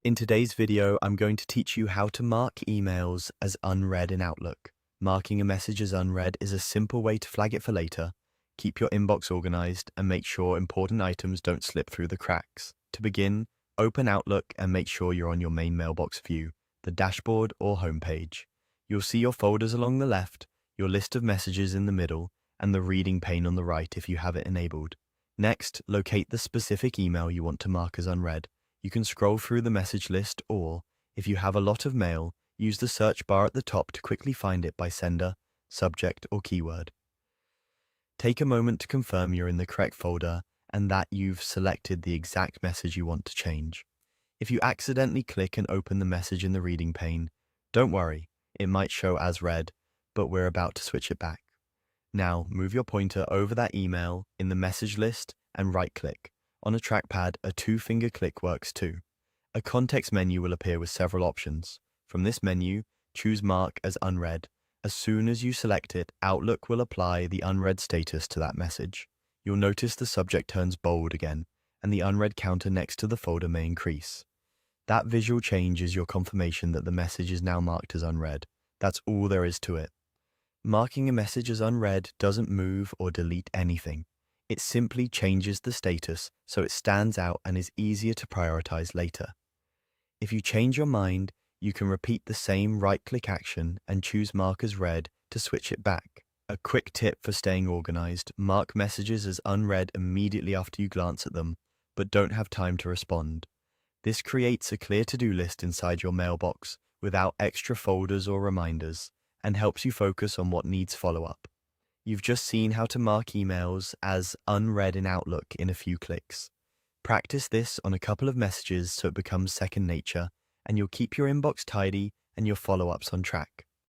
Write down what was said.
In today's video, I'm going to teach you how to mark emails as unread in Outlook. Marking a message as unread is a simple way to flag it for later, keep your inbox organized, and make sure important items don't slip through the cracks. To begin, open Outlook and make sure you're on your main mailbox view, the dashboard or homepage. You'll see your folders along the left, your list of messages in the middle, and the reading pane on the right if you have it enabled. Next, locate the specific email you want to mark as unread. You can scroll through the message list or, if you have a lot of mail, use the search bar at the top to quickly find it by sender, subject, or keyword. Take a moment to confirm you're in the correct folder and that you've selected the exact message you want to change. If you accidentally click and open the message in the reading pane, don't worry, it might show as read, but we're about to switch it back. Now, move your pointer over that email in the message list and right-click. On a trackpad, a two-finger click works too. A context menu will appear with several options. From this menu, choose Mark as Unread. As soon as you select it, Outlook will apply the unread status to that message. You'll notice the subject turns bold again, and the unread counter next to the folder may increase. That visual change is your confirmation that the message is now marked as unread. That's all there is to it. Marking a message as unread doesn't move or delete anything. It simply changes the status so it stands out and is easier to prioritize later. If you change your mind, you can repeat the same right-click action and choose Mark as Read to switch it back. A quick tip for staying organized: mark messages as unread immediately after you glance at them, but don't have time to respond. This creates a clear to-do list inside your mailbox without extra folders or reminders and helps you focus on what needs follow-up. You've just seen how to mark emails as unread in Outlook in a few clicks. Practice this on a couple of messages so it becomes second nature, and you'll keep your inbox tidy and your follow-ups on track.